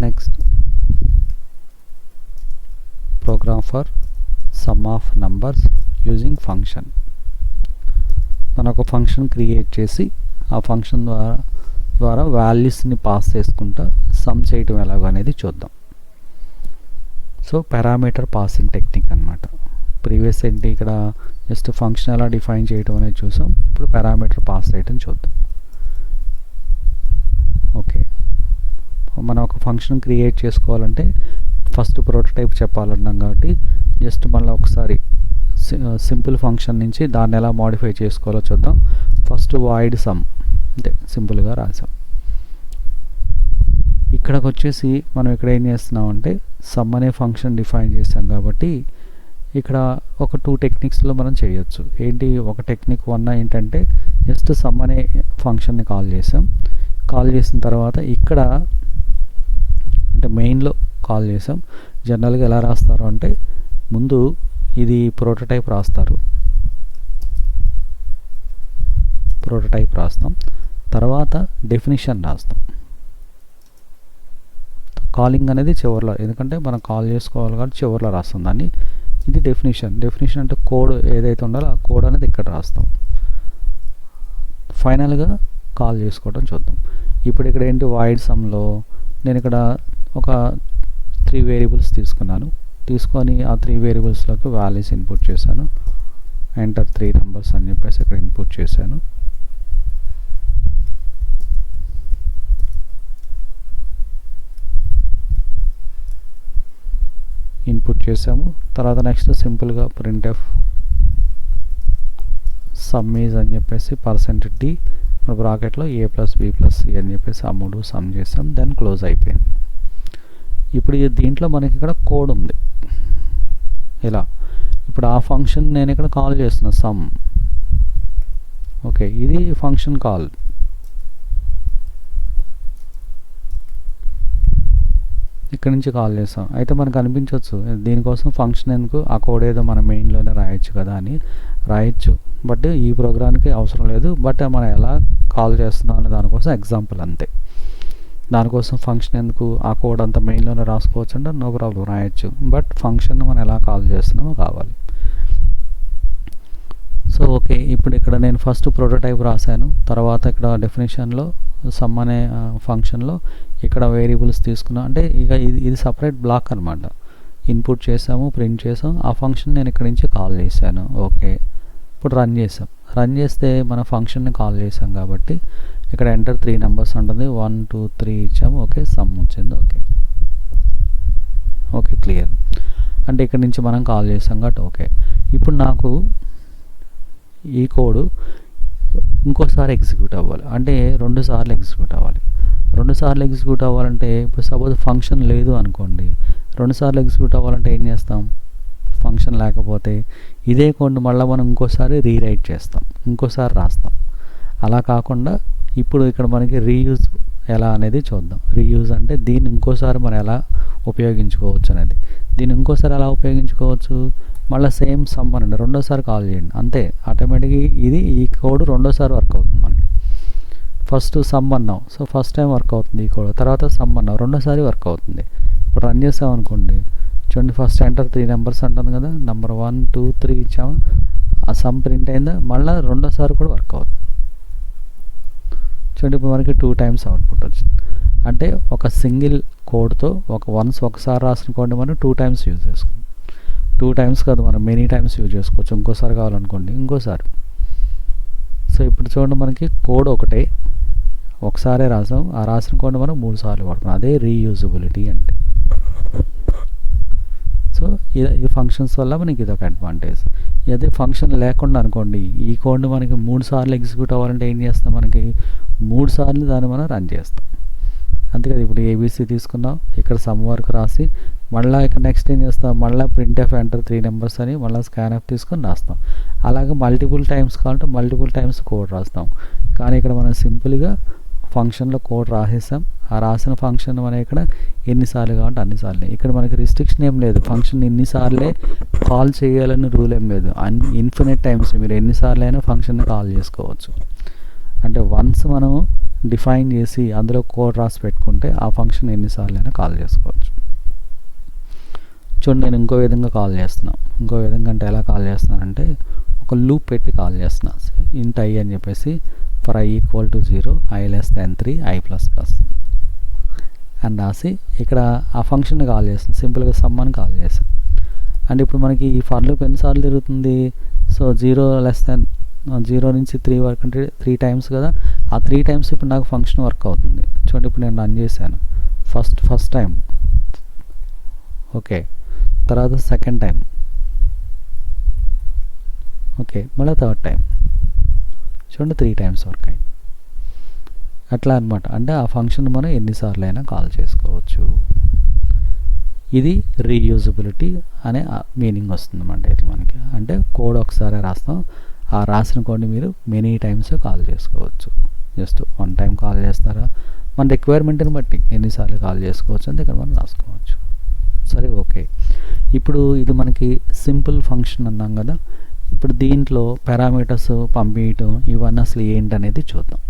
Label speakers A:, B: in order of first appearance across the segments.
A: Next program for sum of numbers using function. మనం ఒక function create చేసి ఆ ఫంక్షన్ ద్వారా వాల్యూస్ని పాస్ చేసుకుంటా సమ్ చేయటం ఎలాగో అనేది చూద్దాం. సో పారామీటర్ పాసింగ్ టెక్నిక్ అనమాట. ప్రీవియస్ ఏంటి ఇక్కడ జస్ట్ ఫంక్షన్ ఎలా డిఫైన్ చేయటం అనేది చూసాం. ఇప్పుడు పారామీటర్ పాస్ చేయటం చూద్దాం. ఓకే, మనం ఒక ఫంక్షన్ క్రియేట్ చేసుకోవాలంటే ఫస్ట్ ప్రోటోటైప్ చెప్పాలన్నాం కాబట్టి జస్ట్ మళ్ళీ ఒకసారి సింపుల్ ఫంక్షన్ నుంచి దాన్ని ఎలా మోడిఫై చేసుకోవాలో చూద్దాం. ఫస్ట్ వాయిడ్ సమ్ అంటే సింపుల్గా రాసాం. ఇక్కడికి వచ్చేసి మనం ఇక్కడ ఏం చేస్తున్నామంటే సమ్ అనే ఫంక్షన్ డిఫైన్ చేసాం కాబట్టి ఇక్కడ ఒక 2 టెక్నిక్స్లో మనం చేయొచ్చు. ఏంటి, ఒక టెక్నిక్ 1 ఏంటంటే జస్ట్ సమ్ అనే ఫంక్షన్ని కాల్ చేసాం. కాల్ చేసిన తర్వాత ఇక్కడ అంటే మెయిన్లో కాల్ చేసాం. జనరల్గా ఎలా రాస్తారు అంటే ముందు ఇది ప్రోటోటైప్ రాస్తాం, తర్వాత డెఫినిషన్ రాస్తాం. కాలింగ్ అనేది చివరిలో, ఎందుకంటే మనం కాల్ చేసుకోవాలి కాబట్టి చివరిలో రాస్తాం దాన్ని. ఇది డెఫినిషన్ అంటే కోడ్ ఏదైతే ఉండాలో ఆ కోడ్ అనేది ఇక్కడ రాస్తాం. ఫైనల్గా కాల్ చేసుకోవడం చూద్దాం. ఇప్పుడు ఇక్కడ ఏంటి, వాయిడ్ సమ్లో నేను ఇక్కడ ఒక 3 వేరియబుల్స్ తీసుకొని ఆ 3 వేరియబుల్స్లోకి వాల్యూస్ ఇన్పుట్ చేశాను. ఎంటర్ 3 నెంబర్స్ అని చెప్పేసి ఇక్కడ ఇన్పుట్ చేశాను. తర్వాత నెక్స్ట్ సింపుల్గా ప్రింట్ఎఫ్ సమ్ ఈజ్ అని చెప్పేసి %d బ్రాకెట్లో a+b+c అని చెప్పేసి ఆ 3 సమ్ చేసాం. దెన్ క్లోజ్ అయిపోయింది. ఇప్పుడు దీంట్లో మనకి ఇక్కడ కోడ్ ఉంది ఇలా. ఇప్పుడు ఆ ఫంక్షన్ నేను ఇక్కడ కాల్ చేస్తున్నా సమ్. ఓకే, ఇది ఫంక్షన్ కాల్. ఇక్కడ నుంచి కాల్ చేస్తాం. అయితే మనకు అనిపించవచ్చు దీనికోసం ఫంక్షన్ ఎందుకు, ఆ కోడ్ ఏదో మన మెయిన్లోనే రాయొచ్చు కదా అని. రాయొచ్చు, బట్ ఈ ప్రోగ్రామ్కి అవసరం లేదు. బట్ మనం ఎలా కాల్ చేస్తున్నాం అనే దానికోసం ఎగ్జాంపుల్ అంతే. దానికోసం ఫంక్షన్ ఎందుకు, ఆ కోడ్ అంతా మెయిన్లోనే రాసుకోవచ్చు అంటే నో ప్రాబ్లం రాయొచ్చు. బట్ ఫంక్షన్ మనం ఎలా కాల్ చేస్తున్నామో కావాలి. సో ఓకే, ఇప్పుడు ఇక్కడ నేను ఫస్ట్ ప్రోటోటైప్ రాశాను. తర్వాత ఇక్కడ డెఫినేషన్లో సమ్ అనే ఫంక్షన్లో ఇక్కడ వేరియబుల్స్ తీసుకున్నాం. అంటే ఇక ఇది సపరేట్ బ్లాక్ అనమాట. ఇన్పుట్ చేసాము, ప్రింట్ చేసాం. ఆ ఫంక్షన్ నేను ఇక్కడ నుంచి కాల్ చేశాను. ఓకే, ఇప్పుడు రన్ చేస్తే మన ఫంక్షన్ని కాల్ చేసాం కాబట్టి ఇక్కడ ఎంటర్ 3 నెంబర్స్ ఉంటుంది. 1 2 3 ఇచ్చాము. ఓకే, సమ్ వచ్చింది. Okay clear. అంటే ఇక్కడ నుంచి మనం కాల్ చేసాం కాబట్టి ఓకే. ఇప్పుడు నాకు ఈ కోడ్ ఇంకోసారి ఎగ్జిక్యూట్ అవ్వాలి, అంటే 2 సార్లు ఎగ్జిక్యూట్ అవ్వాలి. 2 సార్లు ఎగ్జిక్యూట్ అవ్వాలంటే ఇప్పుడు సపోజ్ ఫంక్షన్ లేదు అనుకోండి, 2 సార్లు ఎగ్జిక్యూట్ అవ్వాలంటే ఏం చేస్తాం, ఫంక్షన్ లేకపోతే ఇదే కోడ్ని మళ్ళీ మనం ఇంకోసారి రీరైట్ చేస్తాం, ఇంకోసారి రాస్తాం. అలా కాకుండా ఇప్పుడు ఇక్కడ మనకి రీయూజ్ ఎలా అనేది చూద్దాం. రీయూజ్ అంటే దీన్ని ఇంకోసారి మనం ఎలా ఉపయోగించుకోవచ్చు అనేది. దీన్ని ఇంకోసారి ఎలా ఉపయోగించుకోవచ్చు, మళ్ళీ సేమ్ సమ్ అనండి, రెండోసారి కాల్ చేయండి అంతే. ఆటోమేటిక్గా ఈ కోడ్ రెండోసారి వర్క్ అవుతుంది మనకి. ఫస్ట్ సమ్ అన్నాం, సో ఫస్ట్ టైం వర్క్ అవుతుంది ఈ కోడ్. తర్వాత సమ్ అన్నాం, రెండోసారి వర్క్ అవుతుంది. ఇప్పుడు రన్ చేసాం అనుకోండి, చూడండి ఫస్ట్ ఎంటర్ 3 నెంబర్స్ అంటాను కదా, నెంబర్ 1 2 3 ఇచ్చాము. ఆ సమ్ ప్రింట్ అయిందా, మళ్ళీ రెండోసారి కూడా వర్క్ అవుతుంది. చూడండి ఇప్పుడు మనకి 2 టైమ్స్ అవుట్పుట్ వచ్చింది. అంటే ఒక సింగిల్ కోడ్తో ఒకసారి రాసిన కోడ్ని మనం 2 టైమ్స్ యూజ్ చేసుకోవాలి. 2 టైమ్స్ కాదు, మనం మెనీ టైమ్స్ యూజ్ చేసుకోవచ్చు. ఇంకోసారి కావాలనుకోండి ఇంకోసారి. సో ఇప్పుడు చూడండి మనకి కోడ్ ఒకసారే రాసాం, ఆ రాసిన కోడ్ మనం 3 సార్లు వాడుతున్నాం. అదే రీయూజబిలిటీ అంటే. సో ఈ ఫంక్షన్స్ వల్ల మనకి ఇదొక అడ్వాంటేజ్. అదే ఫంక్షన్ లేకుండా అనుకోండి, ఈ కోడ్ని మనకి 3 సార్లు ఎగ్జిక్యూట్ అవ్వాలంటే ఏం చేస్తాం, మనకి 3 సార్లు దాన్ని మనం రన్ చేస్తాం. అంతే కదా. ఇప్పుడు ఏబీసీ తీసుకున్నాం, ఇక్కడ సమ్ వరకు రాసి మళ్ళీ ఇక్కడ నెక్స్ట్ ఏం చేస్తాం, మళ్ళీ ప్రింట్ఎఫ్ ఎంటర్ 3 నెంబర్స్ అని మళ్ళీ స్కాన్ఎఫ్ తీసుకొని రాస్తాం. అలాగే మల్టిపుల్ టైమ్స్ కావాలంటే మల్టిపుల్ టైమ్స్ కోడ్ రాస్తాం. కానీ ఇక్కడ మనం సింపుల్గా ఫంక్షన్లో కోడ్ రాసేసాం. ఆ రాసిన ఫంక్షన్ మనం ఇక్కడ ఎన్నిసార్లు కావాలంటే అన్నిసార్లు. ఇక్కడ మనకి రిస్ట్రిక్షన్ ఏం లేదు, ఫంక్షన్ ఎన్నిసార్లే కాల్ చేయాలని రూల్ ఏం లేదు. ఇన్ఫినిట్ టైమ్స్ మీరు ఎన్నిసార్లు అయినా ఫంక్షన్ని కాల్ చేసుకోవచ్చు. అంటే వన్స్ మనం డిఫైన్ చేసి అందులో కోడ్ రాసి పెట్టుకుంటే ఆ ఫంక్షన్ ఎన్నిసార్లు అయినా కాల్ చేసుకోవచ్చు. చూడండి, నేను ఇంకో విధంగా కాల్ చేస్తున్నాను. ఇంకో విధంగా అంటే ఎలా కాల్ చేస్తున్నానంటే ఒక లూప్ పెట్టి కాల్ చేస్తున్నాను. ఇంట్ ఐ అని చెప్పేసి for I equal to 0 I less than 3 I plus plus అని రాసి ఇక్కడ ఆ ఫంక్షన్ కాల్ చేస్తాను. సింపుల్గా సమ్ అని కాల్ చేస్తాను. అండ్ ఇప్పుడు మనకి ఈ ఫర్ లూప్ ఎన్నిసార్లు తిరుగుతుంది? సో 0 నుంచి 3 వరకు అంటే 3 టైమ్స్ కదా. ఆ 3 టైమ్స్ ఇప్పుడు నాకు ఫంక్షన్ వర్క్ అవుతుంది. చూడండి, ఇప్పుడు నేను రన్ చేశాను. ఫస్ట్ టైం ఓకే, తర్వాత సెకండ్ టైం ఓకే, మళ్ళీ థర్డ్ టైం. చూడండి 3 టైమ్స్ వర్క్ అయింది. అట్లా అనమాట. అంటే ఆ ఫంక్షన్ మనం ఎన్నిసార్లు అయినా కాల్ చేసుకోవచ్చు. ఇది రీయూజబిలిటీ అనే మీనింగ్ వస్తుందన్నమాట. ఇది మనకి అంటే కోడ్ ఒకసారి రాస్తాం, ఆ రాసిన కోడ్ని మీరు మెనీ టైమ్స్ కాల్ చేసుకోవచ్చు. జస్ట్ 1 టైం కాల్ చేస్తారా, మన రిక్వైర్మెంట్ని బట్టి ఎన్నిసార్లు కాల్ చేసుకోవచ్చు అంటే ఇక్కడ మనం రాసుకోవచ్చు. సరే, ఓకే. ఇప్పుడు ఇది మనకి సింపుల్ ఫంక్షన్ అన్నాం కదా. ఇప్పుడు దీంట్లో పారామీటర్స్ పంపించడం ఇవన్నీ అసలు ఏంటనేది చూద్దాం.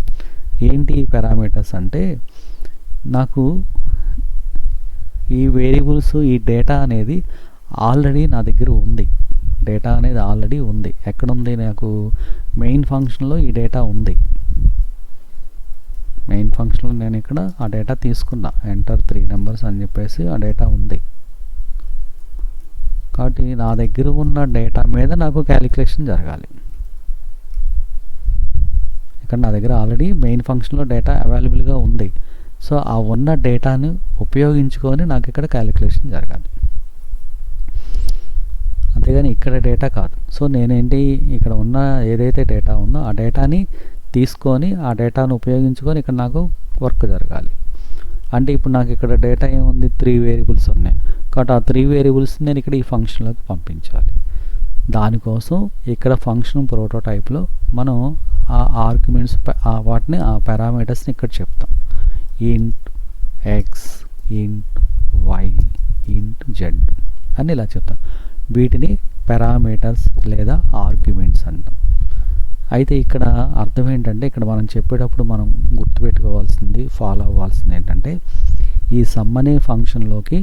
A: ఏంటి పారామీటర్స్ అంటే, నాకు ఈ వేరియబుల్స్ ఈ డేటా అనేది ఆల్రెడీ నా దగ్గర ఉంది. డేటా అనేది ఆల్రెడీ ఉంది. ఎక్కడుంది? నాకు మెయిన్ ఫంక్షన్లో ఈ డేటా ఉంది. మెయిన్ ఫంక్షన్లో నేను ఇక్కడ ఆ డేటా తీసుకున్నా. ఎంటర్ 3 నెంబర్స్ అని చెప్పేసి ఆ డేటా ఉంది. కాబట్టి నా దగ్గర ఉన్న డేటా మీద నాకు క్యాలిక్యులేషన్ జరగాలి. ఇక్కడ నా దగ్గర ఆల్రెడీ మెయిన్ ఫంక్షన్లో డేటా అవైలబుల్గా ఉంది. సో ఆ ఉన్న డేటాను ఉపయోగించుకొని నాకు ఇక్కడ క్యాలిక్యులేషన్ జరగాలి, అంతేగాని ఇక్కడ డేటా కాదు. సో నేనేంటి, ఇక్కడ ఉన్న ఏదైతే డేటా ఉందో ఆ డేటాని తీసుకొని ఆ డేటాను ఉపయోగించుకొని ఇక్కడ నాకు వర్క్ జరగాలి. అంటే ఇప్పుడు నాకు ఇక్కడ డేటా ఏముంది? 3 వేరియబుల్స్ ఉన్నాయి. కాబట్టి ఆ 3 వేరియబుల్స్ నేను ఇక్కడ ఈ ఫంక్షన్లోకి పంపించాలి. దానికోసం ఇక్కడ ఫంక్షన్ ప్రోటోటైప్లో మనం ఆ ఆర్గ్యుమెంట్స్ వాటిని ఆ పారామీటర్స్ని ఇక్కడ చెప్తాం. ఇంట్ ఎక్స్, ఇంట్ వై, ఇంట్ జెడ్ అని ఇలా చెప్తాం. వీటిని పారామీటర్స్ లేదా ఆర్గ్యుమెంట్స్ అంటాం. అయితే ఇక్కడ అర్థం ఏంటంటే, ఇక్కడ మనం చెప్పేటప్పుడు మనం గుర్తుపెట్టుకోవాల్సింది, ఫాలో అవ్వాల్సింది ఏంటంటే, ఈ సమ్ అనే ఫంక్షన్లోకి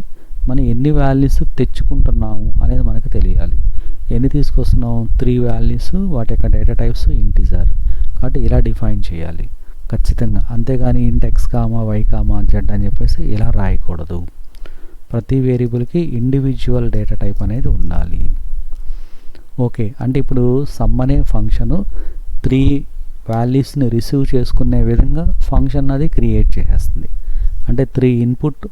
A: మనం ఎన్ని వాల్యూస్ తెచ్చుకుంటున్నాము అనేది మనకు తెలియాలి. ఎన్ని తీసుకొస్తున్నాం? 3 వాల్యూస్, వాటి యొక్క డేటా టైప్స్ ఇంటిజర్. కాబట్టి ఇలా డిఫైన్ చేయాలి ఖచ్చితంగా. అంతేగాని int x comma y comma z అని చెప్పేసి ఇలా రాయకూడదు. ప్రతి వేరియబుల్కి ఇండివిజువల్ డేటా టైప్ అనేది ఉండాలి. ఓకే, అంటే ఇప్పుడు సమ్ అనే ఫంక్షను 3 వాల్యూస్ని రిసీవ్ చేసుకునే విధంగా ఫంక్షన్ అది క్రియేట్ చేసేస్తుంది. అంటే 3 ఇన్పుట్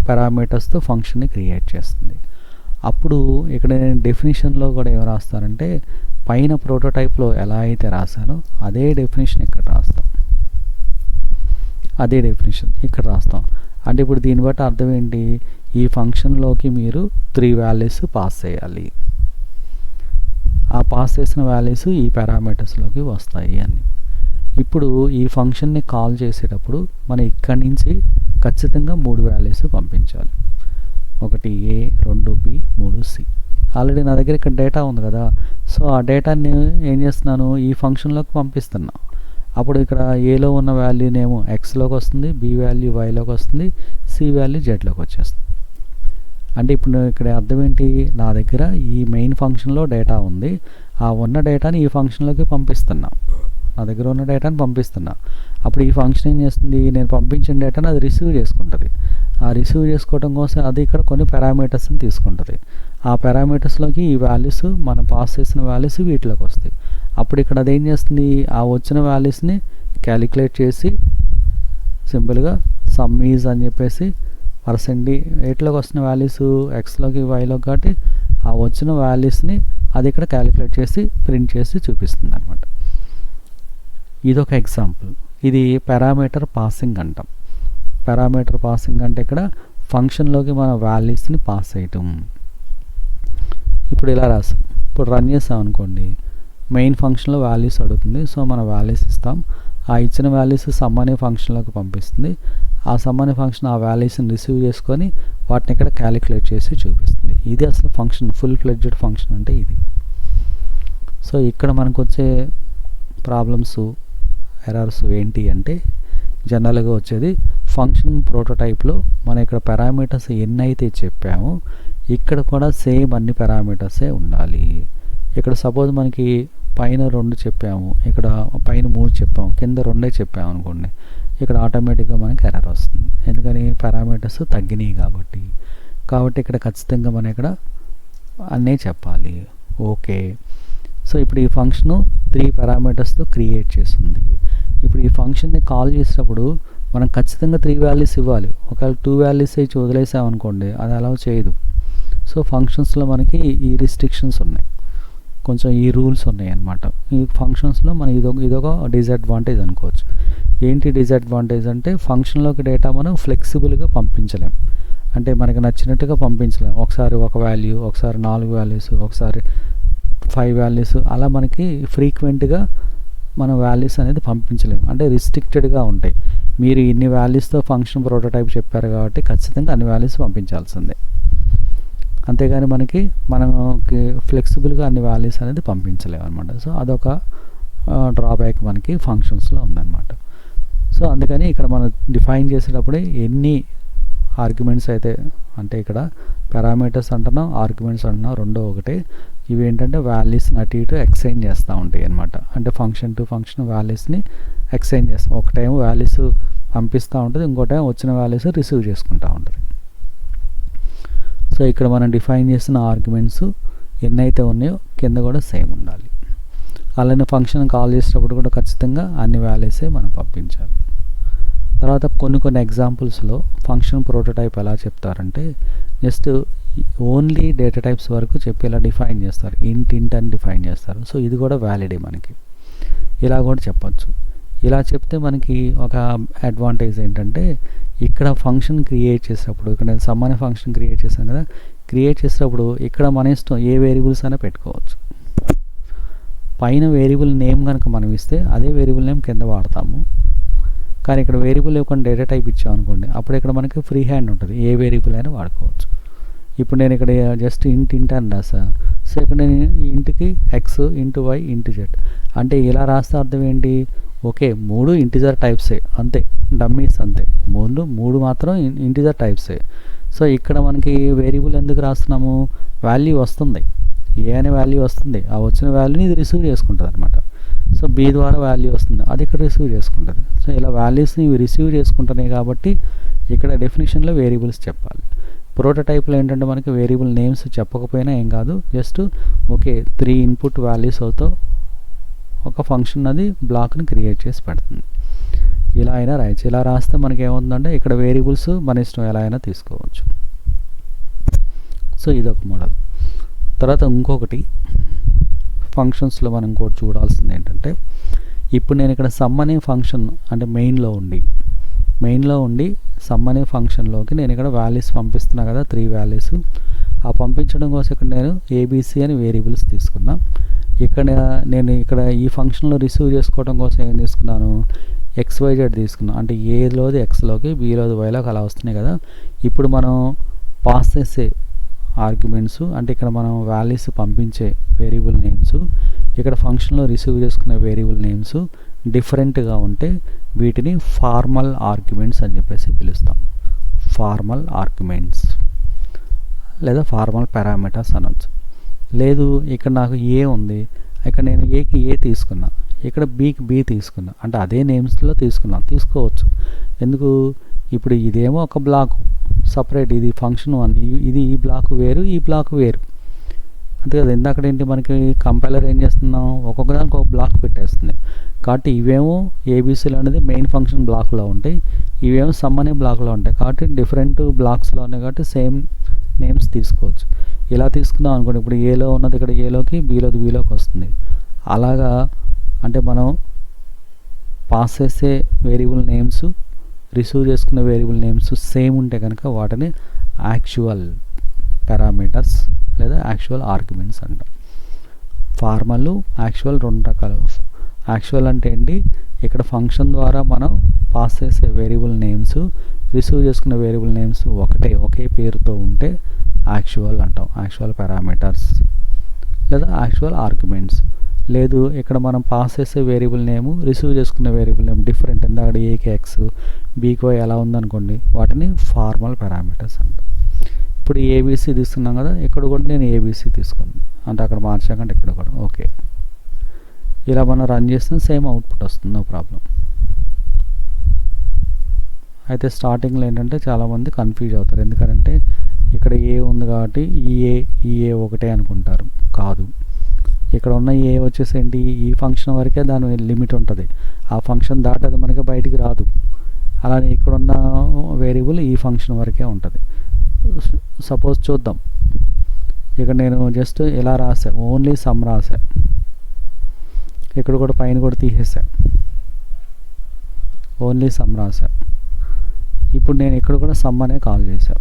A: పారామీటర్స్తో ఫంక్షన్ని క్రియేట్ చేస్తుంది. అప్పుడు ఇక్కడ నేను డెఫినిషన్లో కూడా ఏం రాస్తానంటే, పైన ప్రోటోటైప్లో ఎలా అయితే రాశానో అదే డెఫినిషన్ ఇక్కడ రాస్తాం. అదే డెఫినిషన్ ఇక్కడ రాస్తాం. అంటే ఇప్పుడు దీన్ని బట్టి అర్థం ఏంటి, ఈ ఫంక్షన్లోకి మీరు 3 వాల్యూస్ పాస్ చేయాలి. ఆ పాస్ చేసిన వాల్యూస్ ఈ పారామీటర్స్లోకి వస్తాయి అని. ఇప్పుడు ఈ ఫంక్షన్ని కాల్ చేసేటప్పుడు మనం ఇక్కడి నుంచి ఖచ్చితంగా 3 వాల్యూస్ పంపించాలి. 1 A, 2 B, 3 C. ఆల్రెడీ నా దగ్గర ఇక్కడ డేటా ఉంది కదా. సో ఆ డేటాని ఏం చేస్తున్నాను, ఈ ఫంక్షన్లోకి పంపిస్తున్నా. అప్పుడు ఇక్కడ ఏలో ఉన్న వాల్యూనేమో ఎక్స్లోకి వస్తుంది, బి వాల్యూ వైలోకి వస్తుంది, సి వాల్యూ జెడ్లోకి వచ్చేస్తుంది. అంటే ఇప్పుడు ఇక్కడ అర్థం ఏంటి, నా దగ్గర ఈ మెయిన్ ఫంక్షన్లో డేటా ఉంది. ఆ ఉన్న డేటాని ఈ ఫంక్షన్లోకి పంపిస్తున్నా. నా దగ్గర ఉన్న డేటాని పంపిస్తున్నా. అప్పుడు ఈ ఫంక్షన్ ఏం చేస్తుంది, నేను పంపించిన డేటాని అది రిసీవ్ చేసుకుంటుంది. ఆ రిసీవ్ చేసుకోవడం కోసం అది ఇక్కడ కొన్ని పారామీటర్స్ని తీసుకుంటుంది. ఆ పారామీటర్స్లోకి ఈ వాల్యూస్ మనం పాస్ చేసిన వాల్యూస్ వీటిలోకి వస్తాయి. అప్పుడు ఇక్కడ అదేం చేస్తుంది, ఆ వచ్చిన వాల్యూస్ని క్యాలిక్యులేట్ చేసి సింపుల్గా సమ్ ఈజ్ అని చెప్పేసి ఎట్లోకి వస్తున్న వాల్యూస్ ఎక్స్లోకి వైలోకి కాబట్టి ఆ వచ్చిన వాల్యూస్ని అది ఇక్కడ క్యాలిక్యులేట్ చేసి ప్రింట్ చేసి చూపిస్తుంది అనమాట. ఇదొక ఎగ్జాంపుల్. ఇది పారామీటర్ పాసింగ్ అంటాం. పారామీటర్ పాసింగ్ అంటే ఇక్కడ ఫంక్షన్లోకి మన వాల్యూస్ని పాస్ చేయటం. ఇప్పుడు ఇలా రాసాం. ఇప్పుడు రన్ చేసాం అనుకోండి, మెయిన్ ఫంక్షన్లో వాల్యూస్ అడుగుతుంది. సో మన వాల్యూస్ ఇస్తాం. ఆ ఇచ్చిన వాల్యూస్ సమ్ అనే ఫంక్షన్లోకి పంపిస్తుంది. ఆ సమ్ అనే ఫంక్షన్ ఆ వాల్యూస్ని రిసీవ్ చేసుకొని వాటిని ఇక్కడ క్యాలిక్యులేట్ చేసి చూపిస్తుంది. ఇది అసలు ఫంక్షన్, ఫుల్ ఫ్లెడ్జ్డ్ ఫంక్షన్ అంటే ఇది. సో ఇక్కడ మనకు వచ్చే ప్రాబ్లమ్స్, ఎర్రర్స్ ఏంటి అంటే, జనరల్గా వచ్చేది ఫంక్షన్ ప్రోటోటైప్లో మనం ఇక్కడ పారామీటర్స్ ఎన్ని అయితే చెప్పామో ఇక్కడ కూడా సేమ్ అన్ని పారామీటర్సే ఉండాలి. ఇక్కడ సపోజ్ మనకి పైన 2 చెప్పాము, ఇక్కడ పైన 3 చెప్పాము, కింద 2 చెప్పాము అనుకోండి, ఇక్కడ ఆటోమేటిక్గా మనకి ఎర్రర్ వస్తుంది. ఎందుకని పారామీటర్స్ తగ్గినాయి కాబట్టి ఇక్కడ ఖచ్చితంగా మనం ఇక్కడ అన్నీ చెప్పాలి. ఓకే, సో ఇప్పుడు ఈ ఫంక్షను 3 పారామీటర్స్తో క్రియేట్ చేస్తుంది. ఇప్పుడు ఈ ఫంక్షన్ని కాల్ చేసినప్పుడు మనం ఖచ్చితంగా 3 వాల్యూస్ ఇవ్వాలి. ఒకవేళ 2 వాల్యూస్ ఇచ్చి వదిలేసామనుకోండి అది అలౌ చేయదు. సో ఫంక్షన్స్లో మనకి ఈ రిస్ట్రిక్షన్స్ ఉన్నాయి, కొంచెం ఈ రూల్స్ ఉన్నాయి అన్నమాట. ఈ ఫంక్షన్స్లో మనం ఇదొక డిసడ్వాంటేజ్ అనుకోవచ్చు. ఏంటి డిసడ్వాంటేజ్ అంటే ఫంక్షన్లోకి డేటా మనం ఫ్లెక్సిబుల్గా పంపించలేం, అంటే మనకు నచ్చినట్టుగా పంపించలేం. ఒకసారి 1 వాల్యూ, ఒకసారి 4 వాల్యూస్, ఒకసారి 5 వాల్యూస్, అలా మనకి ఫ్రీక్వెంట్గా మనం వాల్యూస్ అనేది పంపించలేము, అంటే రిస్ట్రిక్టెడ్గా ఉంటాయి. మీరు ఇన్ని వాల్యూస్తో ఫంక్షన్ ప్రోటోటైప్ చెప్పారు కాబట్టి ఖచ్చితంగా అన్ని వాల్యూస్ పంపించాల్సిందే. అంతేగాని మనకి ఫ్లెక్సిబుల్గా అన్ని వాల్యూస్ అనేది పంపించలేము అనమాట. సో అదొక డ్రాబ్యాక్ మనకి ఫంక్షన్స్లో ఉందన్నమాట. సో అందుకని ఇక్కడ మనం డిఫైన్ చేసేటప్పుడే ఎన్ని ఆర్గ్యుమెంట్స్ అయితే, అంటే ఇక్కడ పారామీటర్స్ అంటున్నాం, ఆర్గ్యుమెంట్స్ అంటున్నాం, రెండో ఒకటే. ఇవి ఏంటంటే వాల్యూస్ని అటు ఇటు ఎక్స్చేంజ్ చేస్తూ ఉంటాయి అనమాట. అంటే ఫంక్షన్ టు ఫంక్షన్ వాల్యూస్ని ఎక్స్చేంజ్ చేస్తాం. ఒక టైం వాల్యూస్ పంపిస్తూ ఉంటుంది, ఇంకో టైం వచ్చిన వాల్యూస్ రిసీవ్ చేసుకుంటూ ఉంటుంది. సో ఇక్కడ మనం డిఫైన్ చేసిన ఆర్గ్యుమెంట్స్ ఎన్నైతే ఉన్నాయో కింద కూడా సేమ్ ఉండాలి. అలానే ఫంక్షన్ కాల్ చేసేటప్పుడు కూడా ఖచ్చితంగా అన్ని వాల్యూసే మనం పంపించాలి. తర్వాత కొన్ని ఎగ్జాంపుల్స్లో ఫంక్షన్ ప్రోటోటైప్ ఎలా చెప్తారంటే జస్ట్ ఓన్లీ డేటా టైప్స్ వరకు చెప్పి ఇలా డిఫైన్ చేస్తారు, ఇంట్ అని డిఫైన్ చేస్తారు. సో ఇది కూడా వ్యాలిడే మనకి, ఇలా కూడా చెప్పచ్చు. ఇలా చెప్తే మనకి ఒక అడ్వాంటేజ్ ఏంటంటే ఇక్కడ ఫంక్షన్ క్రియేట్ చేసేటప్పుడు, ఇక్కడ నేను సమ్ అనే ఫంక్షన్ క్రియేట్ చేశాను కదా, క్రియేట్ చేసేటప్పుడు ఇక్కడ మన ఇష్టం ఏ వేరియబుల్స్ అయినా పెట్టుకోవచ్చు. పైన వేరియబుల్ నేమ్ కనుక మనం ఇస్తే అదే వేరియబుల్ నేమ్ కింద వాడతాము. కానీ ఇక్కడ వేరియబుల్ ఇవ్వకుండా డేటా టైప్ ఇచ్చామనుకోండి, అప్పుడు ఇక్కడ మనకి ఫ్రీ హ్యాండ్ ఉంటుంది, ఏ వేరియబుల్ అయినా వాడుకోవచ్చు. ఇప్పుడు నేను ఇక్కడ జస్ట్ ఇంట్ అని రాసా. సో ఇక్కడ నేను ఇంట్కి x, into y, into z అంటే ఇలా రాస్తే అర్థం ఏంటి, ఓకే 3 ఇంటిజర్ టైప్సే, అంతే, డమ్మీస్ అంతే, మూడు మాత్రం ఇంటిజర్ టైప్సే. సో ఇక్కడ మనకి వేరియబుల్ ఎందుకు రాస్తున్నాము, వాల్యూ వస్తుంది, ఏ అనే వాల్యూ వస్తుంది, ఆ వచ్చిన వాల్యూని ఇది రిసీవ్ చేసుకుంటుంది అనమాట. సో బి ద్వారా వాల్యూ వస్తుంది, అది ఇక్కడ రిసీవ్ చేసుకుంటుంది. సో ఇలా వాల్యూస్ని ఇవి రిసీవ్ చేసుకుంటున్నాయి కాబట్టి ఇక్కడ డెఫినేషన్లో వేరియబుల్స్ చెప్పాలి. ప్రోటోటైప్లో ఏంటంటే మనకి వేరియబుల్ నేమ్స్ చెప్పకపోయినా ఏం కాదు, జస్ట్ ఓకే 3 ఇన్పుట్ వాల్యూస్తో ఒక ఫంక్షన్ అది బ్లాక్ని క్రియేట్ చేసి పెడుతుంది. ఇలా అయినా రాయొచ్చు. ఇలా రాస్తే మనకి ఏమవుతుందంటే ఇక్కడ వేరియబుల్స్ మన ఇష్టం ఎలా అయినా తీసుకోవచ్చు. సో ఇదొక మోడల్. తర్వాత ఇంకొకటి ఫంక్షన్స్లో మనం ఇంకోటి చూడాల్సింది ఏంటంటే, ఇప్పుడు నేను ఇక్కడ సమ్ అనే ఫంక్షన్ అంటే మెయిన్లో ఉండి సమ్ అనే ఫంక్షన్లోకి నేను ఇక్కడ వాల్యూస్ పంపిస్తున్నా కదా, 3 వాల్యూస్. ఆ పంపించడం కోసం ఇక్కడ నేను ఏబిసి అని వేరియబుల్స్ తీసుకున్నా. ఇక్కడ నేను ఇక్కడ ఈ ఫంక్షన్లో రిసీవ్ చేసుకోవడం కోసం ఏం తీసుకున్నాను, XYZ తీసుకున్నాను. అంటే ఏలోది ఎక్స్లోకి, బిలోది వైలోకి అలా వస్తున్నాయి కదా. ఇప్పుడు మనం పాస్ చేసే ఆర్గ్యుమెంట్స్ అంటే ఇక్కడ మనం వాల్యూస్ పంపించే వేరియబుల్ నేమ్స్, ఇక్కడ ఫంక్షన్లో రిసీవ్ చేసుకునే వేరియబుల్ నేమ్స్ డిఫరెంట్గా ఉంటే వీటిని ఫార్మల్ ఆర్గ్యుమెంట్స్ అని చెప్పేసి పిలుస్తాం. ఫార్మల్ ఆర్గ్యుమెంట్స్ లేదా ఫార్మల్ పారామీటర్స్ అనొచ్చు. లేదు ఇక్కడ నాకు ఏ ఉంది, ఇక్కడ నేను ఏకి ఏ తీసుకున్నా, ఇక్కడ బీకి బి తీసుకున్నా, అంటే అదే నేమ్స్లో తీసుకోవచ్చు. ఎందుకు, ఇప్పుడు ఇదేమో ఒక బ్లాక్ సపరేట్, ఇది ఫంక్షన్ 1, ఇది ఈ బ్లాక్ వేరు, ఈ బ్లాక్ వేరు, అంతే కదా. ఇందాక ఏంటి మనకి కంపైలర్ ఏం చేస్తున్నాం, ఒక్కొక్క దానికి ఒక బ్లాక్ పెట్టేస్తుంది. కాబట్టి ఇవేమో ఏబీసీలు అనేది మెయిన్ ఫంక్షన్ బ్లాక్లో ఉంటాయి, ఇవేమో సమ్ అనే బ్లాక్లో ఉంటాయి. కాబట్టి డిఫరెంట్ బ్లాక్స్లో ఉన్నాయి కాబట్టి సేమ్ నేమ్స్ తీసుకోవచ్చు. ఇలా తీసుకుందాం అనుకోండి, ఇప్పుడు ఏలో ఉన్నది ఇక్కడ ఏలోకి, బీలోది బీలోకి వస్తుంది. అలాగా అంటే మనం పాస్ చేసే వేరియబుల్ నేమ్స్, రిసీవ్ చేసుకునే వేరియబుల్ నేమ్స్ సేమ్ ఉంటే కనుక వాటిని యాక్చువల్ పారామీటర్స్ లేదా యాక్చువల్ ఆర్గ్యుమెంట్స్ అంటాం. ఫార్మల్, యాక్చువల్ 2 రకాలు. యాక్చువల్ అంటే ఏంటి, ఇక్కడ ఫంక్షన్ ద్వారా మనం పాస్ చేసే వేరియబుల్ నేమ్స్, రిసీవ్ చేసుకునే వేరియబుల్ నేమ్స్ ఒకే పేరుతో ఉంటే యాక్చువల్ అంటాం, యాక్చువల్ పారామీటర్స్ లేదా యాక్చువల్ ఆర్గ్యుమెంట్స్. లేదు ఇక్కడ మనం పాస్ చేసే వేరియబుల్ నేము రిసీవ్ చేసుకునే వేరియబుల్ నేమ్ డిఫరెంట్, ఇందాక ఏకి ఎక్స్ బీకి వై ఎలా ఉందనుకోండి, వాటిని ఫార్మల్ పారామీటర్స్ అంటాం. ఇప్పుడు ఏబీసీ తీసుకున్నాం కదా, ఇక్కడ కూడా నేను ఏబీసీ తీసుకున్నాను అంటే అక్కడ మార్చాకంటే ఇక్కడ కూడా ఓకే. ఇలా మనం రన్ చేస్తే సేమ్ అవుట్పుట్ వస్తుంది, నో ప్రాబ్లం. అయితే స్టార్టింగ్లో ఏంటంటే చాలామంది కన్ఫ్యూజ్ అవుతారు, ఎందుకంటే ఇక్కడ ఏ ఉంది కాబట్టి ఈ ఏ ఒకటే అనుకుంటారు, కాదు. ఇక్కడ ఉన్న ఏ వచ్చేసి ఏంటి, ఈ ఫంక్షన్ వరకే దాని లిమిట్ ఉంటుంది, ఆ ఫంక్షన్ దాటి అది మనకి బయటికి రాదు. అలానే ఇక్కడ ఉన్న వేరియబుల్ ఈ ఫంక్షన్ వరకే ఉంటుంది. సపోజ్ చూద్దాం, ఇక్కడ నేను జస్ట్ ఇలా రాసా, ఓన్లీ సమ్ రాసా, ఇక్కడ కూడా పైన కూడా తీసేసా, ఓన్లీ సమ్ రాసా. ఇప్పుడు నేను ఇక్కడ కూడా సమ్ అనే కాల్ చేసా,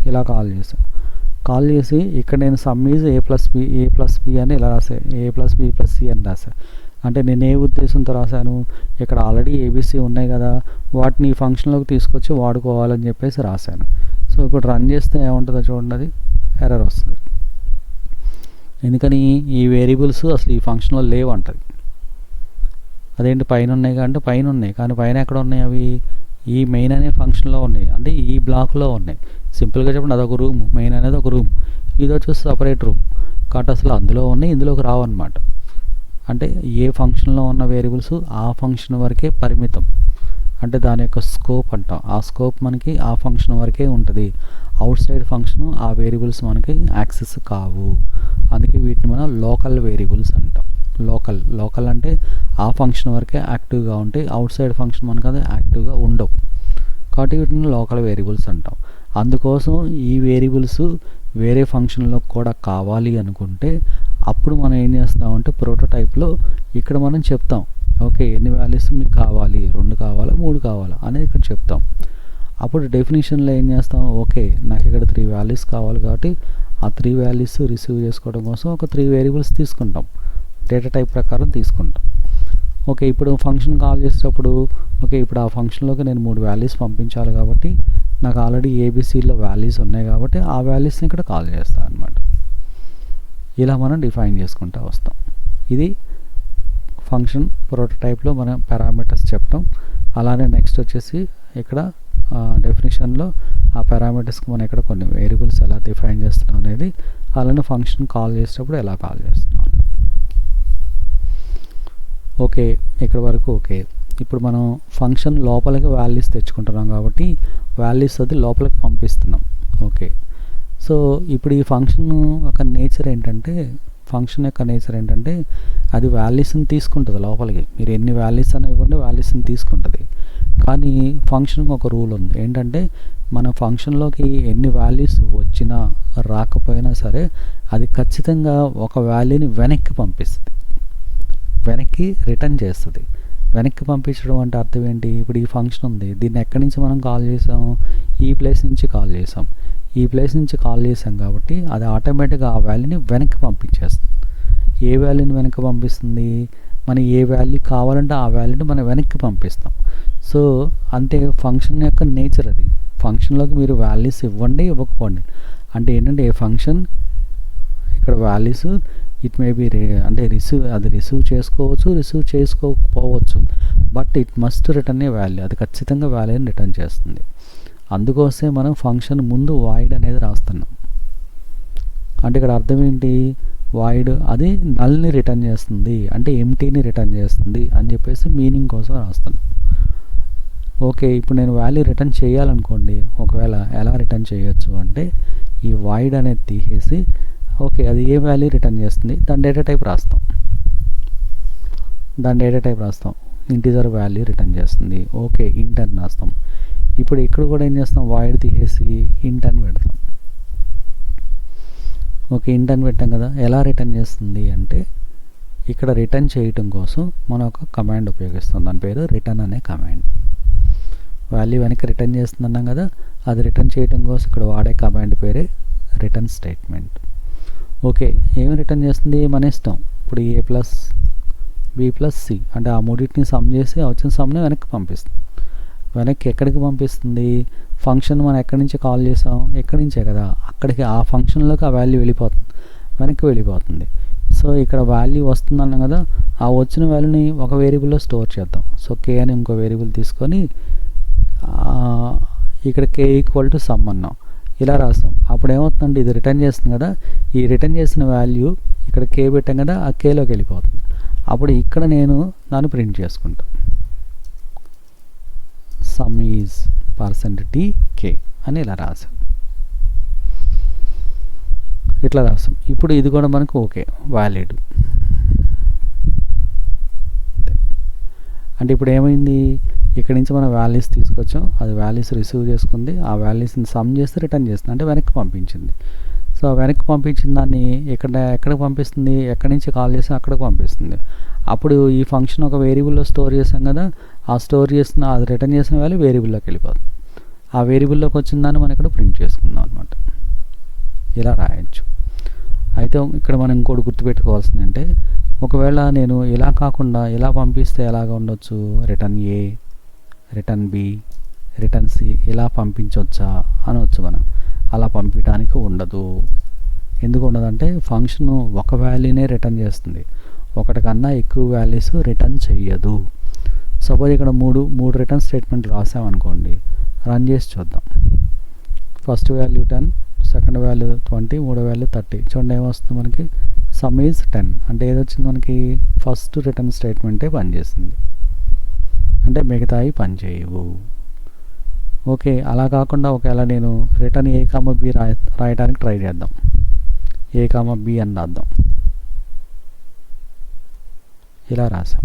A: ఇలా కాల్ చేసి ఇక్కడ నేను sum is a plus b అని ఇలా రాసా, a plus b plus c అని రాసా. అంటే నేను ఏ ఉద్దేశంతో రాశాను, ఇక్కడ ఆల్రెడీ ఏబీసీ ఉన్నాయి కదా, వాటిని ఈ ఫంక్షన్లోకి తీసుకొచ్చి వాడుకోవాలని చెప్పేసి రాశాను. సో ఇప్పుడు రన్ చేస్తే ఏముంటుందో చూడండి, అది ఎర్రర్ వస్తుంది. ఎందుకని ఈ వేరియబుల్స్ అసలు ఈ ఫంక్షన్లో లేవు అంటది. అదేంటి పైన ఉన్నాయి అంటే పైన ఉన్నాయి, కానీ పైన ఎక్కడ ఉన్నాయి అవి, ఈ మెయిన్ అనే ఫంక్షన్లో ఉన్నాయి, అంటే ఈ బ్లాక్లో ఉన్నాయి. సింపుల్గా చెప్పండి, అదొక రూమ్, మెయిన్ అనేది ఒక రూమ్, ఇది వచ్చేసి సపరేట్ రూమ్ కాబట్టి అసలు అందులో ఉన్నాయి, ఇందులోకి రావు అనమాట. అంటే ఏ ఫంక్షన్లో ఉన్న వేరియబుల్స్ ఆ ఫంక్షన్ వరకే పరిమితం, అంటే దాని యొక్క స్కోప్ అంటాం. ఆ స్కోప్ మనకి ఆ ఫంక్షన్ వరకే ఉంటుంది, అవుట్ సైడ్ ఫంక్షన్ ఆ వేరియబుల్స్ మనకి యాక్సెస్ కావు. అందుకే వీటిని మనం లోకల్ వేరియబుల్స్ అంటాం. లోకల్ అంటే ఆ ఫంక్షన్ వరకే యాక్టివ్గా ఉంటాయి, అవుట్ సైడ్ ఫంక్షన్ మనకు అది యాక్టివ్గా ఉండవు, కాబట్టి వీటిని లోకల్ వేరియబుల్స్ అంటాం. అందుకోసం ఈ వేరియబుల్స్ వేరే ఫంక్షన్లో కూడా కావాలి అనుకుంటే అప్పుడు మనం ఏం చేస్తామంటే ప్రోటోటైప్లో ఇక్కడ మనం చెప్తాం, ఓకే ఎన్ని వాల్యూస్ మీకు కావాలి, 2 కావాలా 3 కావాలా అనేది ఇక్కడ చెప్తాం. అప్పుడు డెఫినేషన్లో ఏం చేస్తాం, ఓకే నాకు ఇక్కడ 3 వాల్యూస్ కావాలి కాబట్టి ఆ 3 వాల్యూస్ రిసీవ్ చేసుకోవడం కోసం ఒక 3 వేరియబుల్స్ తీసుకుంటాం, డేటా టైప్ ప్రకారం తీసుకుంటాం. ఓకే ఇప్పుడు ఫంక్షన్ కాల్ చేసేటప్పుడు ఓకే ఇప్పుడు ఆ ఫంక్షన్లోకి నేను 3 వాల్యూస్ పంపించాలి కాబట్టి నాకు ఆల్రెడీ ఏబీసీలో వాల్యూస్ ఉన్నాయి కాబట్టి ఆ వాల్యూస్ని ఇక్కడ కాల్ చేస్తాను అనమాట. ఇలా మనం డిఫైన్ చేసుకుంటూ వస్తాం. ఇది ఫంక్షన్ ప్రోటోటైప్లో మనం పారామీటర్స్ చెప్తాం. అలానే నెక్స్ట్ వచ్చేసి ఇక్కడ డెఫినేషన్లో ఆ పారామీటర్స్కి మనం ఇక్కడ కొన్ని వేరియబుల్స్ ఎలా డిఫైన్ చేస్తున్నాం అనేది, అలానే ఫంక్షన్ కాల్ చేసేటప్పుడు ఎలా కాల్ చేస్తున్నాం అనేది. ఓకే ఇక్కడ వరకు ఓకే. ఇప్పుడు మనం ఫంక్షన్ లోపలికి వాల్యూస్ తెచ్చుకుంటున్నాం కాబట్టి వాల్యూస్ అది లోపలికి పంపిస్తున్నాం. ఓకే సో ఇప్పుడు ఈ ఫంక్షన్ యొక్క నేచర్ ఏంటంటే, ఫంక్షన్ యొక్క నేచర్ ఏంటంటే అది వాల్యూస్ని తీసుకుంటుంది లోపలికి, మీరు ఎన్ని వాల్యూస్ అని ఇవ్వండి వాల్యూస్ని తీసుకుంటుంది. కానీ ఫంక్షన్కి ఒక రూల్ ఉంది, ఏంటంటే మన ఫంక్షన్లోకి ఎన్ని వాల్యూస్ వచ్చినా రాకపోయినా సరే అది ఖచ్చితంగా ఒక వాల్యూని వెనక్కి పంపిస్తుంది, వెనక్కి రిటర్న్ చేస్తుంది. వెనక్కి పంపించడం అంటే అర్థం ఏంటి, ఇప్పుడు ఈ ఫంక్షన్ ఉంది, దీన్ని ఎక్కడి నుంచి మనం కాల్ చేసాం, ఈ ప్లేస్ నుంచి కాల్ చేసాం. ఈ ప్లేస్ నుంచి కాల్ చేసాం కాబట్టి అది ఆటోమేటిక్గా ఆ వాల్యూని వెనక్కి పంపించేస్తుంది. ఏ వాల్యూని వెనక్కి పంపిస్తుంది, మనం ఏ వాల్యూ కావాలంటే ఆ వాల్యూని మనం వెనక్కి పంపిస్తాం. సో అంతే ఫంక్షన్ యొక్క నేచర్ అది. ఫంక్షన్లోకి మీరు వాల్యూస్ ఇవ్వండి ఇవ్వకపోండి, అంటే ఏంటంటే ఏ ఫంక్షన్ ఇక్కడ వాల్యూస్ ఇట్ మే బి అంటే రిసీవ్ చేసుకోవచ్చు, రిసీవ్ చేసుకోకపోవచ్చు, but it must return a value, అది ఖచ్చితంగా వాల్యూని రిటర్న్ చేస్తుంది. అందుకోసమే మనం ఫంక్షన్ ముందు వాయిడ్ అనేది రాస్తున్నాం. అంటే ఇక్కడ అర్థం ఏంటి, వాయిడ్ అది నల్ని రిటర్న్ చేస్తుంది, అంటే ఎంటీని రిటర్న్ చేస్తుంది అని చెప్పేసి మీనింగ్ కోసం రాస్తున్నాం. ఓకే ఇప్పుడు నేను వాల్యూ రిటర్న్ చేయాలనుకోండి, ఒకవేళ ఎలా రిటర్న్ చేయొచ్చు అంటే ఈ వాయిడ్ అనేది తీసేసి ఓకే అది ఏ వాల్యూ రిటర్న్ చేస్తుంది దాని డేటా టైప్ రాస్తాం, ఇంటిజర్ వాల్యూ రిటర్న్ చేస్తుంది. ఓకే ఇంట్ అని రాస్తాం. ఇప్పుడు ఇక్కడ కూడా ఏం చేస్తాం, వాయిడ్ తీసేసి ఇంట్ అని పెడతాం. ఓకే ఇంట్ అని పెట్టాం కదా, ఎలా రిటర్న్ చేస్తుంది అంటే ఇక్కడ రిటర్న్ చేయటం కోసం మనం ఒక కమాండ్ ఉపయోగిస్తాం, దాని పేరు రిటర్న్ అనే కమాండ్. వాల్యూ వెనక్కి రిటర్న్ చేస్తున్నాం కదా, అది రిటర్న్ చేయటం కోసం ఇక్కడ వాడే కమాండ్ పేరే రిటర్న్ స్టేట్మెంట్. ఓకే ఏమి రిటర్న్ చేస్తుంది మన ఇష్టం. ఇప్పుడు ఏ ప్లస్ బి ప్లస్ సి అంటే ఆ మూడింటిని సమ్ చేసి వచ్చిన సమ్ని వెనక్కి పంపిస్తుంది. వెనక్కి ఎక్కడికి పంపిస్తుంది, ఫంక్షన్ మనం ఎక్కడి నుంచి కాల్ చేసాం ఎక్కడి నుంచే కదా, అక్కడికి ఆ ఫంక్షన్లోకి ఆ వాల్యూ వెళ్ళిపోతుంది, వెనక్కి వెళ్ళిపోతుంది. సో ఇక్కడ వాల్యూ వస్తుందన్నాం కదా, ఆ వచ్చిన వాల్యూని ఒక వేరియబుల్లో స్టోర్ చేద్దాం. సో కే అని ఇంకో వేరియబుల్ తీసుకొని ఇక్కడ కే ఈక్వల్ టు సమ్ అన్నాం, ఇలా రాస్తాం. అప్పుడు ఏమవుతుందంటే ఇది రిటర్న్ చేస్తుంది కదా, ఈ రిటర్న్ చేసిన వాల్యూ ఇక్కడ కే పెట్టాం కదా, ఆ కేలోకి వెళ్ళిపోతుంది. అప్పుడు ఇక్కడ నేను దాన్ని ప్రింట్ చేసుకుంటాను, సమ్ ఈజ్ %t k అని ఇలా రాసాం. ఇట్లా రాస్తాం. ఇప్పుడు ఇది కూడా మనకు ఓకే, వ్యాలిడ్. అంటే ఇప్పుడు ఏమైంది, ఇక్కడ నుంచి మనం వాల్యూస్ తీసుకొచ్చాం, అది వాల్యూస్ రిసీవ్ చేసుకుంది, ఆ వాల్యూస్ని సమ్ చేస్తే రిటర్న్ చేస్తుంది, అంటే వెనక్కి పంపించింది. సో వెనక్కి పంపించిన దాన్ని ఎక్కడికి పంపిస్తుంది, ఎక్కడి నుంచి కాల్ చేస్తే అక్కడికి పంపిస్తుంది. అప్పుడు ఈ ఫంక్షన్ ఒక వేరియబుల్లో స్టోర్ చేసాం కదా, ఆ స్టోర్ చేసిన అది రిటర్న్ చేసిన వాల్యూ వేరియబుల్లోకి వెళ్ళిపోతుంది. ఆ వేరియబుల్లోకి వచ్చిన దాన్ని మనం ఇక్కడ ప్రింట్ చేసుకుందాం అనమాట. ఇలా రాయొచ్చు. అయితే ఇక్కడ మనం ఇంకోటి గుర్తుపెట్టుకోవాల్సింది అంటే, ఒకవేళ నేను ఇలా కాకుండా ఇలా పంపిస్తే ఎలాగ ఉండొచ్చు, రిటర్న్ ఏ, రిటర్న్ బి, రిటర్న్ సి ఇలా పంపించవచ్చా అనవచ్చు మనం. అలా పంపించడానికి ఉండదు. ఎందుకు ఉండదంటే ఫంక్షన్ ఒక వాల్యూనే రిటర్న్ చేస్తుంది, ఒకటి కన్నా ఎక్కువ వాల్యూస్ రిటర్న్ చెయ్యదు. సపోజ్ ఇక్కడ మూడు రిటర్న్ స్టేట్మెంట్ రాసామనుకోండి, రన్ చేసి చూద్దాం. ఫస్ట్ వాల్యూ 10, సెకండ్ వాల్యూ 20, మూడో వాల్యూ 30. చూడండి ఏమొస్తుంది మనకి, సమ్ ఈజ్ 10. అంటే ఏదొచ్చింది మనకి, ఫస్ట్ రిటర్న్ స్టేట్మెంటే పనిచేస్తుంది, అంటే మిగతాయి పనిచేయవు. ఓకే, అలా కాకుండా ఒకవేళ నేను రిటర్న్ ఏ కామ బి రాయడానికి ట్రై చేద్దాం. ఏ కామ బి అని రాద్దాం. ఇలా రాసాం.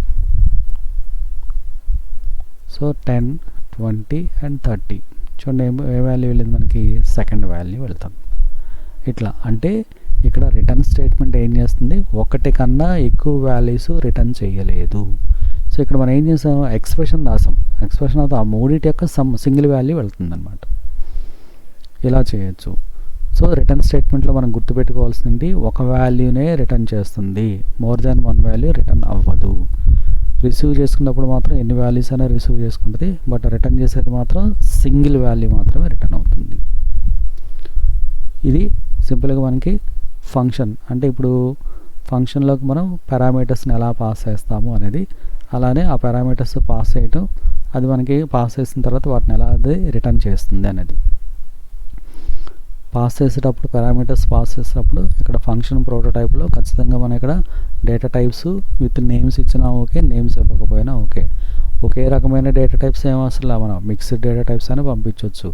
A: So 10, 20 and 30. చూడండి ఏ వాల్యూ వెళ్ళింది మనకి, సెకండ్ వాల్యూ వెళ్తాం. ఇట్లా అంటే ఇక్కడ రిటర్న్ స్టేట్మెంట్ ఏం చేస్తుంది, ఒకటి కన్నా ఎక్కువ వాల్యూస్ రిటర్న్ చేయలేదు. సో ఇక్కడ మనం ఏం చేసాం, ఎక్స్ప్రెషన్ రాసాం. ఎక్స్ప్రెషన్ అయితే ఆ మూడింటి యొక్క సింగిల్ వాల్యూ వెళ్తుంది అనమాట. ఇలా చేయొచ్చు. సో రిటర్న్ స్టేట్మెంట్లో మనం గుర్తుపెట్టుకోవాల్సింది, ఒక వాల్యూనే రిటర్న్ చేస్తుంది, more than one value return అవ్వదు. రిసీవ్ చేసుకున్నప్పుడు మాత్రం ఎన్ని వాల్యూస్ అయినా రిసీవ్ చేసుకుంటుంది, బట్ రిటర్న్ చేసేది మాత్రం సింగిల్ వాల్యూ మాత్రమే రిటర్న్ అవుతుంది. ఇది సింపుల్గా మనకి ఫంక్షన్ అంటే, ఇప్పుడు ఫంక్షన్లోకి మనం పారామీటర్స్ని ఎలా పాస్ చేస్తాము అనేది, అలానే ఆ పారామీటర్స్ పాస్ చేయటం, అది మనకి పాస్ చేసిన తర్వాత వాటిని ఎలా అది రిటర్న్ చేస్తుంది అనేది. పాస్ చేసేటప్పుడు పారామీటర్స్ పాస్ చేసేటప్పుడు ఇక్కడ ఫంక్షన్ ప్రోటోటైప్లో ఖచ్చితంగా మనం ఇక్కడ డేటా టైప్స్ విత్ నేమ్స్ ఇచ్చినా ఓకే, నేమ్స్ ఇవ్వకపోయినా ఓకే. ఒకే రకమైన డేటా టైప్స్ ఏమో అసలు మనం మిక్స్డ్ డేటా టైప్స్ అయినా పంపించవచ్చు.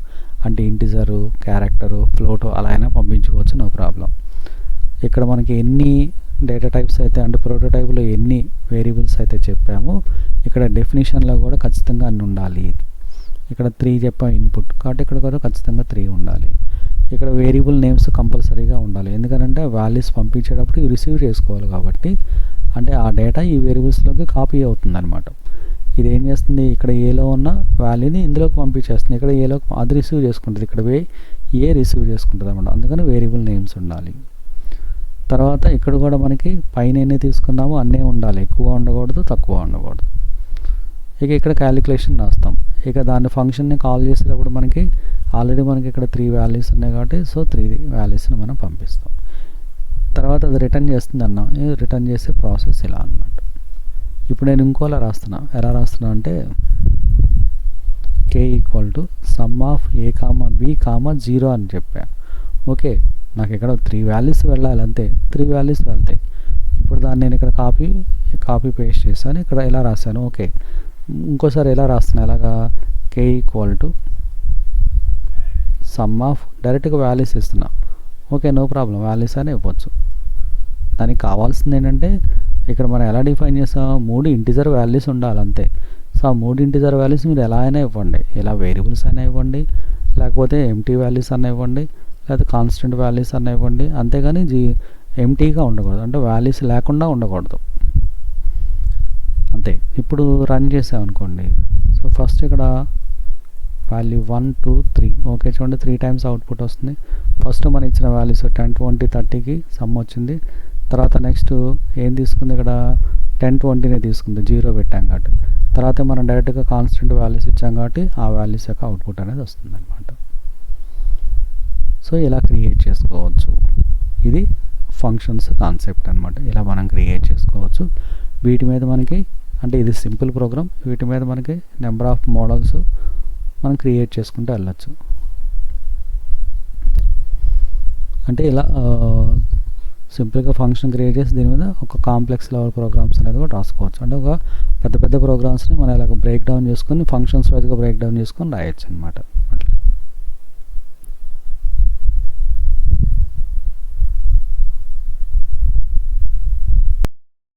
A: అంటే ఇంటిజరు, క్యారెక్టరు, ఫ్లోటో అలా అయినా పంపించుకోవచ్చు, నో ప్రాబ్లం. ఇక్కడ మనకి ఎన్ని డేటా టైప్స్ అయితే అంటే ప్రోటోటైప్లో ఎన్ని వేరియబుల్స్ అయితే చెప్పామో, ఇక్కడ డెఫినేషన్లో కూడా ఖచ్చితంగా అన్ని ఉండాలి. ఇక్కడ 3 చెప్పాం ఇన్పుట్, కాబట్టి ఇక్కడ కూడా ఖచ్చితంగా 3 ఉండాలి. ఇక్కడ వేరియబుల్ నేమ్స్ కంపల్సరీగా ఉండాలి, ఎందుకంటే వాల్యూస్ పంపించేటప్పుడు ఇవి రిసీవ్ చేసుకోవాలి కాబట్టి, అంటే ఆ డేటా ఈ వేరియబుల్స్లోకి కాపీ అవుతుంది అనమాట. ఇది ఏం చేస్తుంది, ఇక్కడ ఏలో ఉన్న వాల్యూని ఇందులోకి పంపించేస్తుంది, ఇక్కడ ఏలోకి అది రిసీవ్ చేసుకుంటుంది, ఇక్కడ ఏ రిసీవ్ చేసుకుంటుంది అనమాట. అందుకని వేరియబుల్ నేమ్స్ ఉండాలి. తర్వాత ఇక్కడ కూడా మనకి పైన ఎన్ని తీసుకున్నామో అన్నీ ఉండాలి, ఎక్కువ ఉండకూడదు, తక్కువ ఉండకూడదు. ఇక ఇక్కడ క్యాలిక్యులేషన్ రాస్తాం. ఇక దాని ఫంక్షన్ని కాల్ చేసేటప్పుడు మనకి ఆల్రెడీ మనకి ఇక్కడ 3 వాల్యూస్ ఉన్నాయి కాబట్టి, సో 3 వాల్యూస్ని మనం పంపిస్తాం. తర్వాత అది రిటర్న్ చేస్తుంది అన్న, రిటర్న్ చేసే ప్రాసెస్ ఇలా అన్నమాట. ఇప్పుడు నేను ఇంకోలా రాస్తున్నా. ఎలా రాస్తున్నా అంటే, K equal to sum of A comma B comma 0 అని చెప్పా. ఓకే, నాకు ఇక్కడ 3 వాల్యూస్ వెళ్ళాలి, అంతే 3 వాల్యూస్ వెళ్తాయి. ఇప్పుడు దాన్ని నేను ఇక్కడ కాపీ పేస్ట్ చేశాను, ఇక్కడ ఇలా రాశాను. ఓకే, ఇంకోసారి ఎలా రాస్తున్నా, ఎలాగా, కే ఈక్వల్ టు సమ్ ఆఫ్, డైరెక్ట్గా వాల్యూస్ ఇస్తున్నా. ఓకే, నో ప్రాబ్లం, వాల్యూస్ అని ఇవ్వచ్చు. దానికి కావాల్సింది ఏంటంటే, ఇక్కడ మనం ఎలా డిఫైన్ చేస్తాం, 3 ఇంటిజర్ వాల్యూస్ ఉండాలి అంతే. సో ఆ 3 ఇంటిజర్ వాల్యూస్ మీరు ఎలా అయినా ఇవ్వండి, ఇలా వేరియబుల్స్ అయినా ఇవ్వండి, లేకపోతే ఎంటీ వాల్యూస్ అన్నా ఇవ్వండి, లేకపోతే కాన్స్టెంట్ వాల్యూస్ అన్నా ఇవ్వండి. అంతేగాని ఎంటీగా ఉండకూడదు, అంటే వాల్యూస్ లేకుండా ఉండకూడదు, అంతే. ఇప్పుడు రన్ చేసామనుకోండి, సో ఫస్ట్ ఇక్కడ వాల్యూ 1, 2, 3. ఓకే, చూడండి 3 టైమ్స్ అవుట్పుట్ వస్తుంది. ఫస్ట్ మనం ఇచ్చిన వాల్యూస్ 10, 20, 30కి సమ్ వచ్చింది. తర్వాత నెక్స్ట్ ఏం తీసుకుంది, ఇక్కడ 10, 20నే తీసుకుంది, 0 పెట్టాం కాబట్టి. తర్వాత మనం డైరెక్ట్గా కాన్స్టెంట్ వాల్యూస్ ఇచ్చాం కాబట్టి ఆ వాల్యూస్ యొక్క అవుట్పుట్ అనేది వస్తుంది అనమాట. సో ఇలా క్రియేట్ చేసుకోవచ్చు. ఇది ఫంక్షన్స్ కాన్సెప్ట్ అనమాట. ఇలా మనం క్రియేట్ చేసుకోవచ్చు. వీటి మీద మనకి అంటే ఇది సింపుల్ ప్రోగ్రామ్, వీటి మీద మనకి నెంబర్ ఆఫ్ మోడల్స్ మనం క్రియేట్ చేసుకుంటూ వెళ్ళచ్చు. అంటే ఇలా సింపుల్గా ఫంక్షన్ క్రియేట్ చేసి దీని మీద ఒక కాంప్లెక్స్ లెవెల్ ప్రోగ్రామ్స్ అనేది కూడా రాసుకోవచ్చు. అంటే ఒక పెద్ద పెద్ద ప్రోగ్రామ్స్ని మనం ఇలాగ బ్రేక్ డౌన్ చేసుకొని ఫంక్షన్స్ వైజ్గా బ్రేక్ డౌన్ చేసుకొని రాయొచ్చు అనమాట. అట్లా